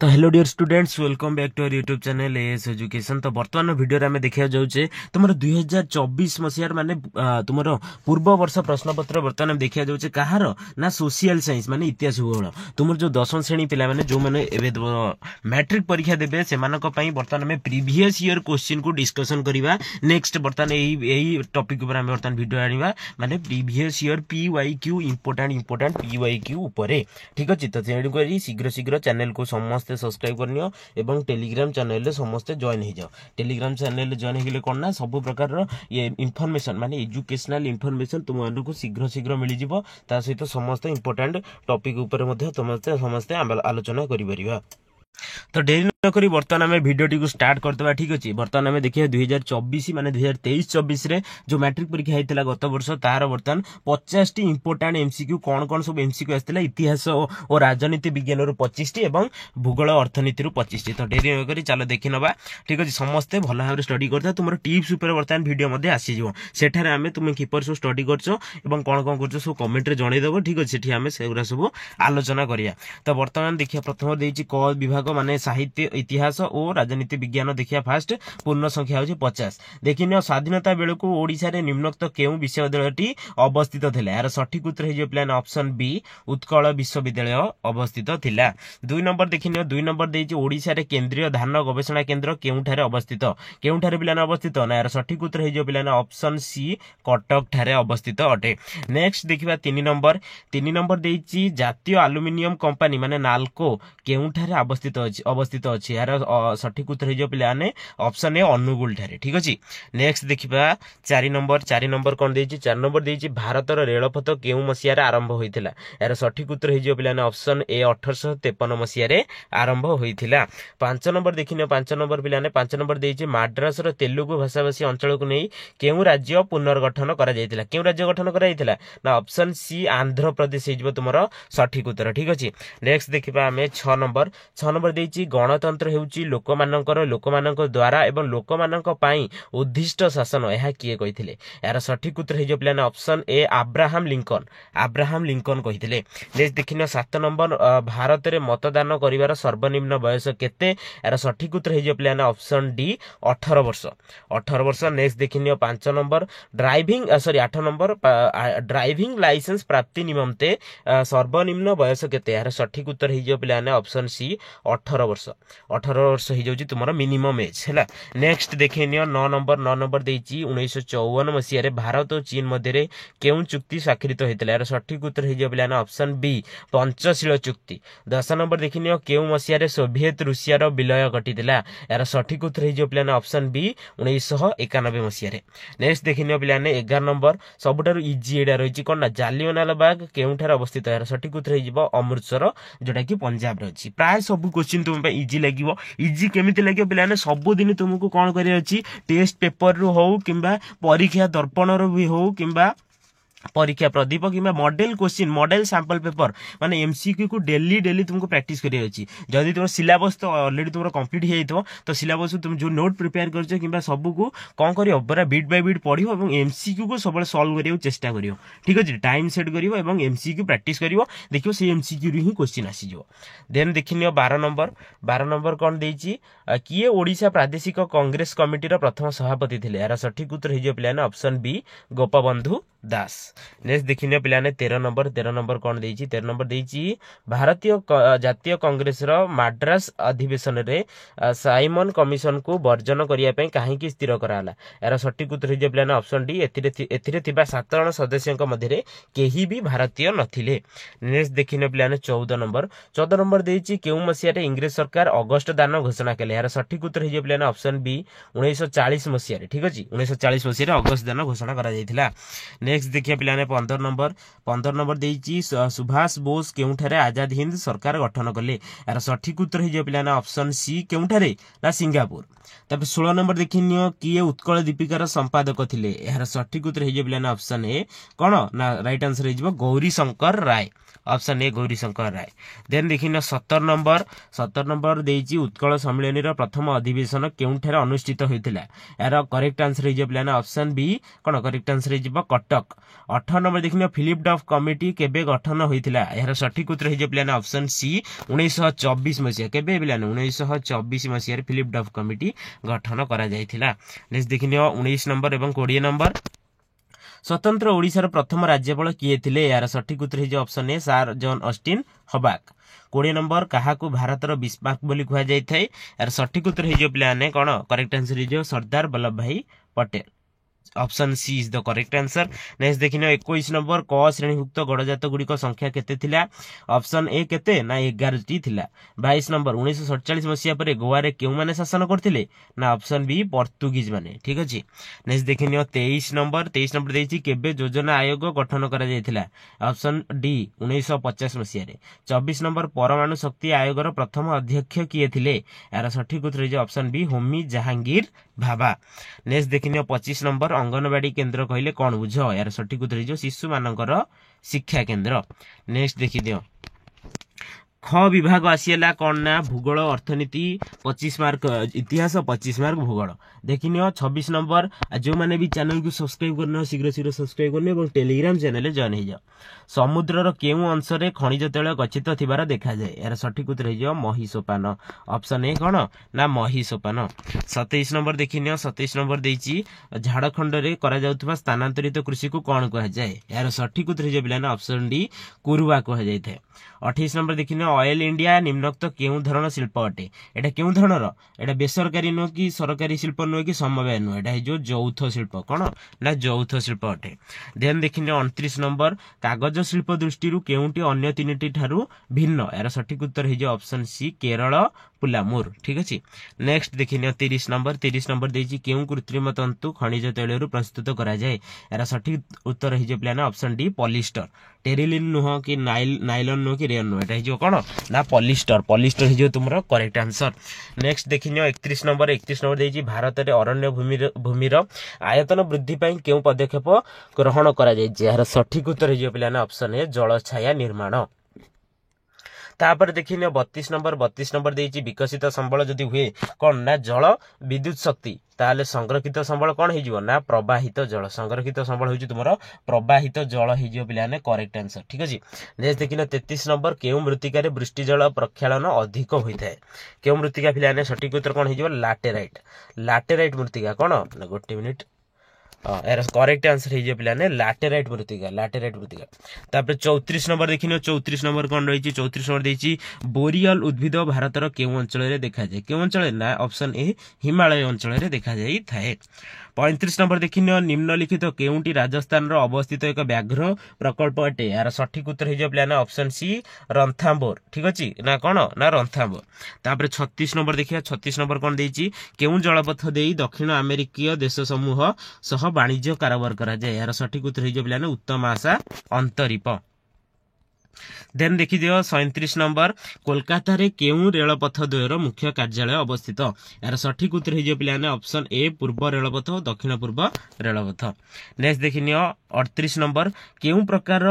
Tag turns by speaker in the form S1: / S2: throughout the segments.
S1: तो hello dear students, welcome back to our YouTube channel AS education. तो वर्तमान video रे आमे देखिया जाउचे तुमर 2024 मसियार माने तुमर पूर्व वर्ष प्रश्न पत्र वर्तमान देखिया जाउचे कहार ना सोशल साइंस माने इतिहास भूगोल। तुमर जो 10वीं श्रेणी पिला माने जो माने एबे मैट्रिक परीक्षा देबे सेमानक पई वर्तमान में प्रीवियस ईयर क्वेश्चन को डिस्कशन करिवा। नेक्स्ट वर्तमान एही टॉपिक ऊपर आमे वर्तमान वीडियो आनिबा माने previous year PYQ important PYQ ऊपर। ठीक अछि, तो तेणु करी शीघ्र चैनल को समस्त सब्सक्राइब करनियो एवं टेलीग्राम चैनल रे समस्त जॉइन हो जाओ। टेलीग्राम चैनल रे जॉइन हेले कोन ना सब प्रकार रो ये इन्फॉर्मेशन माने एजुकेशनल इन्फॉर्मेशन तुम मानकु शीघ्र मिली जिवो। ता सहित समस्त इंपोर्टेंट टॉपिक ऊपर मध्ये समस्त आलोचना करि परिबा। तो डेरी न करी वर्तमान आम भिडियोटी को स्टार्ट करते। ठीक अच्छे, बर्तमान आम देखिए 2024 माने 2023-24 रे जो मैट्रिक परीक्षा होता गत वर्ष तार बर्तमान 50 टी इंपोर्टेंट एमसीक्यू कौन सब एमसीक्यू आसला इतिहास और राजनीति विज्ञान रु 25 टी एवं भूगोल अर्थनीति रु 25 टी। तो डेरी न करी चलो देखि नबा। ठीक अच्छे, समस्ते भल भाव स्टडी करता तुम टिप्स ऊपर बर्तमान वीडियो मध्ये आसीजो। सेठारे आमे तुम किपर सब स्टडी करछो एवं कौन करछो सब कमेंट रे जणै देबो। ठीक अच्छे, सेठी आमे सेगुरा सब आलोचना करिया। तो बर्तमान देखिया प्रथम देइछि क विभाग माने साहित्य इतिहास और राजनीति विज्ञान। देखिया फास्ट पूर्ण संख्या होछि 50। देखिनियो स्वाधीनता बेले को ओडिसा रे निम्नोक्त केउ विश्वविद्यालयटी अवस्थित थिला। यार सठिक उत्तर हे जे प्लान ऑप्शन बी उत्कल विश्वविद्यालय अवस्थित थिला। 2 नंबर देखिनियो 2 नंबर देइछि ओडिसा रे केंद्रीय धान गवेषणा केंद्र केउ ठारे अवस्थित। केउ ठारे प्लान अवस्थित ना। यार सठिक उत्तर हे जे प्लान ऑप्शन सी कटक ठारे अवस्थित अटे। नेक्स्ट देखिबा 3 नंबर देइछि जातीय एल्युमिनियम कंपनी माने नाल्को केउ ठारे अवस्थित अछि। यार सठिक उत्तर हे जो पिलाने ऑप्शन ए अनुगुल ठारे। ठीक अछि, नेक्स्ट देखिबा 4 नंबर कोन देछि 4 नंबर देछि भारत रो रेलपथ केउ मसिया रे आरंभ होइथिला। यार सठिक उत्तर हे जो पिलाने ऑप्शन ए 1853 मसिया रे आरंभ होइथिला। 5 नंबर देखिनो 5 नंबर पिलाने 5 नंबर देछि माद्रास रो तेलुगु भाषाभाषी अंचल को नै केउ राज्य पुनर्गठन करा जाइथिला। केउ राज्य गठन करा जाइथिला ना ऑप्शन सी आंध्र प्रदेश हे जो तुमरो सठिक उत्तर। ठीक अछि, नेक्स्ट देखिबा हमें 6 नंबर देछि गणतंत्र हेउची लोकमानक द्वारा एवं लोकमानक पई उद्दिष्ट शासन एहा किए कहिथिले। यार सठिक उत्तर हे जो प्लान ऑप्शन ए अब्राहम लिंकन कहिथिले। नेक्स्ट देखिनो 7 नंबर भारत रे मतदान करिवार सर्वनिम्न बयस केते। यार सठिक उत्तर हे जो प्लान ऑप्शन डी 18 वर्ष। नेक्स्ट देखिनो 5 नंबर 8 नंबर ड्राइविंग लाइसेंस प्राप्ति निमंते सर्वनिम्न बयस केते। यार सठिक उत्तर हे जो प्लान ऑप्शन सी 18 वर्ष हो जाउची तुमरो मिनिमम एज हैला। नेक्स्ट देखिनियो 9 नंबर देइची 1954 मसिया रे भारत और चीन मध्य रे केउ चुक्ति स्वाक्षरित होइतला। यार सठिक उत्तर हे जो प्लान ऑप्शन बी पंचशील चुक्ति। 10 नंबर देखिनियो केउ मसिया रे सोवियत रूसिया रो विलय घटितला। यार सठिक उत्तर हे जो प्लान ऑप्शन बी 1991 मसिया रे। नेक्स्ट देखिनियो प्लान 11 नंबर सबुटारु इजी एडा रहिची कोन ना जालियनवाला बाग केउ ठार अवस्थित। यार सठिक उत्तर हे जिवो अमृतसर जोटा कि पंजाब रे अछि। प्राय सब क्वेश्चन तुम इजी लगिवो। इजी केमिति लगिवो पिलाने सब दिन तुमको कोन करिया अछि टेस्ट पेपर रु हो किंबा परीक्षा दर्पण रु भी हो किंबा परीक्षा प्रदीप किंबा model question model sample paper माने एमसीक्यू को डेली तुमको प्रैक्टिस करिया अछि। जदी तुम सिलेबस तो ऑलरेडी तुम कंप्लीट हे जाइतो तो सिलेबस तुम जो नोट प्रिपेयर करछो किंबा सब को कोन करियो बरा बीट बाय बीट पढियो एवं एमसीक्यू को सबले सॉल्व करियो चेष्टा करियो। ठीक अछि, टाइम सेट करियो एवं एमसीक्यू प्रैक्टिस करियो। देखियो से एमसीक्यू रि ही क्वेश्चन आसी जो। देन देखिनियो 12 नंबर कोन देइछि किए ओडिसा प्रादेशिक कांग्रेस कमिटी रो प्रथम सभापति थिले। यार सठिक उत्तर हे जो प्लान ऑप्शन बी गोपबंधु दास। नेक्स्ट देखिनियो पिलाने 13 नंबर कोन देइछि 13 नंबर देइछि भारतीय जातीय कांग्रेस रो माद्रास अधिवेशन रे साइमन कमिशन को वर्जन करिया पई काहे कि स्थिर कराला। यार सठिक उत्तर हे जो प्लान ऑप्शन डी एथिरे थिबा 7 जण सदस्यक मध्ये रे केही भी भारतीय नथिले। नेक्स्ट देखिनियो पिलाने 14 नंबर देइछि केउ मसिया रे इंग्लिश सरकार अगस्त दान घोषणा केले। यार सठिक उत्तर हे जो प्लान ऑप्शन बी 1940 मसिया रे। ठीक अछि, 1940 मसिया रे अगस्त दान घोषणा करा जाइथिला। नेक्स्ट देखिया पिलाने 15 नंबर देइछि सुभाष बोस केउठारे आजाद हिंद सरकार गठन कले। यार सठिक उत्तर हे जो पिलाने ऑप्शन सी केउठारे ना सिंगापुर। तब 16 नंबर देखिनियो किए उत्कल दीपिकार संपादक थिले। यार सठिक उत्तर हे जो पिलाने ऑप्शन ए कोन ना राइट आंसर हे जिवो Gauri Shankar Rai. Option A Gaurishankar Rai. Then देखिन 17 नंबर देइची उत्कल सम्मेलन प्रथम अधिवेशन केउठारे अनुष्ठित होइतिला। यार करेक्ट आंसर हे जे प्लान ऑप्शन बी कोन करेक्ट आंसर हे जे कटक। 18 नंबर देखिन फिलिप डफ कमिटी केबे गठन होइतिला। यार सठिक उत्तर हे जे प्लान ऑप्शन सी 1924 मसिया। केबे प्लान 1924 मसिया रे फिलिप डफ कमिटी गठन करा जायतिला। नेक्स्ट देखिन 19 नंबर एवं 20 नंबर स्वतंत्र ओडिशार प्रथम राज्यपाल किए थिले। यार सठिक उत्तर हे option A sir John Austin हबाक। 20 नंबर काहाकू भारतर बिस्मार्क बोली कुहा जाय थाए। यार सठिक उत्तर हे प्लान कोन करेक्ट आंसर हे Sardar Vallabh bhai Patel. Option C is the correct answer. Next देखिन 21 नंबर क श्रेणीभुक्त गणजात गुड़िक संख्या केते थिला। ऑप्शन ए केते ना 11 टी थिला। 22 नंबर 1947 मसिया पर गोवा रे केउ माने शासन करथिले ना ऑप्शन बी पोर्तुगीज माने। ठीक अछि। नेक्स्ट देखिन 23 नंबर देइछि केबे योजना आयोग गठन करा जायथिला। ऑप्शन डी 1950 मसिया रे। 24 नंबर परमाणु शक्ति आयोगर प्रथम अध्यक्ष किए थिले। यार सठिक उत्तर हे option B Homi Jahangir Bhabha. Next देखिन 25 नंबर अंगनवाड़ी केंद्र कहले कौन बुझ। यार सठिक उत्तर हे शिशु मानकर शिक्षा केंद्र। नेक्स्ट देखि दियो ख विभाग आसीला कौन ना भूगोल अर्थनीति 25 मार्क इतिहास 25 मार्क भूगोल। देखिन 26 नंबर जो माने भी चैनल को सब्सक्राइब करना शीघ्र शीघ्र सब्सक्राइब करने और टेलीग्राम चैनल रे जॉइन हो जाओ। समुद्रर केउ अंश रे खनिज तेल गच्छित थिबार देखा जाए। यार सठिक उत्तर हे महिसोपान। ऑप्शन ए कोन ना महिसोपान। 27 नंबर देखिन 27 नंबर देइची झारखंड रे करा जाउथबा स्थानांतरित कृषि को कोन कहा जाए। यार सठिक उत्तर हे बिलान ऑप्शन डी कुरुवा कहा जाय थे। 28 नंबर देखिन ऑयल इंडिया निम्नोक्त केउ धरण शिल्प अटे। एटा केउ धरणर एटा बेसरकारी नो कि सरकारी शिल्प नो कि समवाय नो एटा हे जो यौथ शिल्प कोन ना यौथ शिल्प अटे। देन देखिन 29 नंबर कागज शिल्प दृष्टि केउटी अन्य तीनटी ठारू भिन्न। यार सठिक उत्तर हे जो ऑप्शन सी केरल पुलामुर। ठीक अछि। नेक्स्ट देखिन 30 नंबर देछि केउ कृत्रिम तंतु खनिज तैल रु प्रस्तुत करा जाय। यार सठिक उत्तर हे जो प्लान ऑप्शन डी पॉलिस्टर। टेरिलिन नुह कि नाइलॉन नुह कि रेयन नुह एटा हे जो कोन ना पॉलिस्टर हे जो तुमरो करेक्ट आंसर। नेक्स्ट देखिन 31 नंबर देछि भारत रे अरण्य भूमिर आयतन वृद्धि पई केउ पदक्षेप ग्रहण करा जाय। यार सठिक उत्तर हे जो प्लान ऑप्शन ए जल छाया निर्माण। तापर देखिन 32 नंबर देछि विकसित संबल जदि हुए कोन ना जल विद्युत शक्ति ताले संरक्षित संबल कोन हे जिवो ना प्रवाहित जल। संरक्षित संबल होछि तुमरो प्रवाहित जल हे जिवो पिलाने करेक्ट आंसर। ठीक अछि। नेक्स्ट देखिन 33 नंबर केउ मृत्तिका रे वृष्टि जल प्रक्षालन अधिक होइथाय। केउ मृत्तिका पिलाने सठिक उत्तर कोन हे जिवो लैटेराइट मृत्तिका कोन ना गोटे मिनिट यार करेक्ट आंसर हे जे पिलाने लैटेराइट मृत्तिका। तापर 34 नंबर देखिन 34 नंबर कोन रहिछि 34 नंबर देछि बोरियल उद्भिद भारतर केउ अंचल रे देखा जाय। केउ अंचल ना ऑप्शन ए हिमालय अंचल रे देखा जाय थाए। 35 नंबर देखिन निम्नलिखित केउटी राजस्थान रो अवस्थित एक व्याघ्र प्रकल्प अटे। यार सठिक उत्तर हे जे प्लान ऑप्शन सी रंथाम्बोर। ठीक अछि ना कोन ना रंथाम्बोर। तापर 36 नंबर देखिया 36 नंबर कोन देछि केउ जलपथ देई दक्षिण अमेरिकीय देश समूह सह वाणिज्य कारोबार करा जाय। यार सठिक उत्तर हे जे प्लान उत्तम आशा अंतरीप। देन देखि दियो 37 नंबर कोलकाता रे केउ रेलपथ द्वयर मुख्य कार्यालय अवस्थित। यार सठिक उत्तर हे जे पिलाने ऑप्शन ए पूर्व रेलपथ दक्षिण पूर्व रेलपथ। नेक्स्ट देखिनियो 38 नंबर केउ प्रकार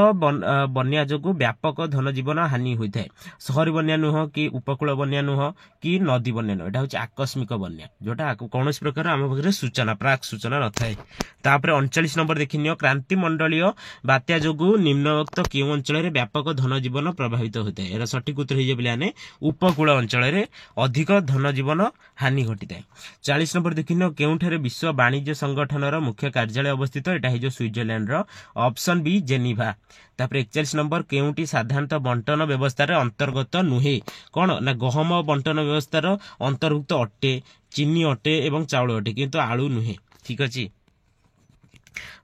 S1: बन्या जोगु व्यापक धन जीवन हानि होइथाय। शहरी बन्या नुह कि उपकूल बन्या नुह कि नदी बन्या नुह एटा होछि आकस्मिक बन्या जोटा कोनोस प्रकार हम बगरे सूचना प्राक सूचना नथाय। तापर 39 नंबर देखिनियो क्रांति मंडलीय बात्या जोगु निम्नोक्त केउ अंचल रे व्यापक धन जीवन प्रभावित होता है। सठिक उत्तर हे पिलाने उपकूल अंचल रे अधिक धन जीवन हानि घटिताय। 40 नंबर देखिन केउठारे विश्व वाणिज्य संगठन रो मुख्य कार्यालय अवस्थित एटा हे जो स्विट्जरलैंड रो ऑप्शन बी जेनीवा। तापर 41 नंबर केउटी साधारणतः बंटन व्यवस्था रे अंतर्गत नुहे कोन ना गहम बंटन व्यवस्था रो अंतर्भुक्त अटे चीनी अटे एवं चाउल अटे किंतु आलू नुहे। ठीक अछि।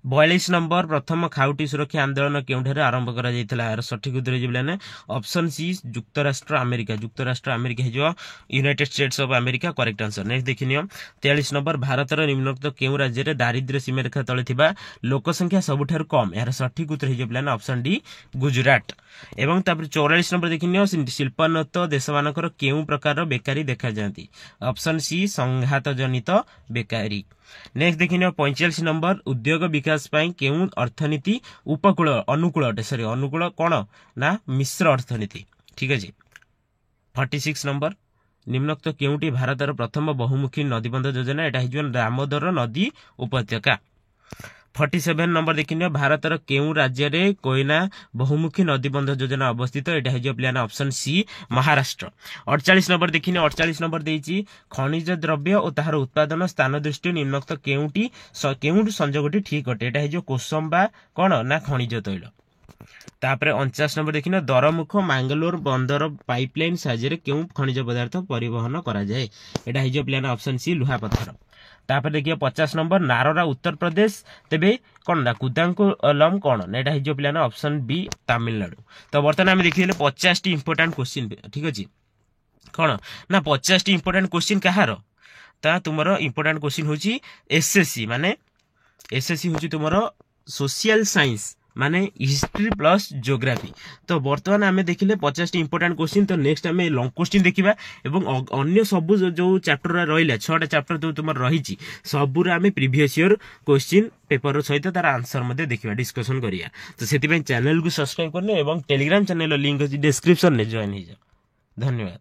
S1: 42 नंबर प्रथम खाउटी सुरक्षा आंदोलन केउठारे आरंभ करा जायतिला। यार सठिक उत्तर हे बिलाने ऑप्शन सी युक्तराष्ट्र अमेरिका हे जो United States of America correct answer. Next देखिनियो 43 नंबर भारतर निम्नोक्त केउ राज्य रे दारिद्र्य सीमा रेखा तळे थिबा लोक संख्या सबुठार कम। यार सठिक उत्तर हे बिलाने ऑप्शन डी गुजरात। एवं तापर 44 नंबर देखिनियो शिल्पोन्नत देश मानकर केउ प्रकार बेकारी देखा जांती। ऑप्शन सी संघात जनित बेकारी। नेक्स्ट देखिए 45 नंबर उद्योग विकास पाई केउ अर्थनीति उपकूल अनुकूल अटे सॉरी अनुकूल कौन ना मिश्र अर्थनीति ठीक है 46 नंबर निम्नोक्त केउटी भारतर प्रथम बहुमुखी नदीबंध योजना एटा हिजो दामोदर नदी उपत्यका 47 नंबर देखिए भारतर केउ राज्य रे कोयना बहुमुखी नदीबंध योजना अवस्थित एटा हिजो plan option C Maharashtra 48 number देखिए 48 नंबर देइची खनिज द्रव्य और ताहार उत्पादन स्थान दृष्टि निम्नोक्त केउटी संजोगटी ठीक अटे एटा हिजो कोसंबा कौन ना खनिज तैल तापर 49 नंबर देखिए दरमुख मांगलोर बंदर पाइपलाइन साहाय्य केउ खनिज पदार्थ परिवहन करा जाए एटा हिजो प्लान ऑप्शन सी लुहा पत्थर तापर देखिए 50 नंबर नारोरा उत्तर प्रदेश तेबे कौन ना कुदांकुलम कौन ना एटा हिजो प्लान ऑप्शन बी तमिलनाडु तो बर्तमान आम देखिए 50 टी इंपोर्टेंट क्वेश्चन ठीक अच्छे कौन ना 50 टी इंपोर्टेंट क्वेश्चन कहार ता तुमर इंपोर्टेंट क्वेश्चन होची एसएससी माने एसएससी होची तुमर सोशल साइंस माने हिस्ट्री प्लस ज्योग्राफी तो बर्तमान आम देखिले 50 टी इंपोर्टेंट क्वेश्चन तो नेक्स्ट आम लॉन्ग क्वेश्चन देखिबा एवं अन्य सब जो चैप्टर रहिला 6टा चैप्टर जो तुमर रहिची सबुर आम प्रीवियस ईयर क्वेश्चन पेपर सहित तार आंसर मध्ये देखिबा डिस्कशन करिया तो सेति चैनल को सब्सक्राइब करने एवं टेलीग्राम चैनल लिंक अछि डिस्क्रिप्शन में जॉइन हो जाओ धन्यवाद।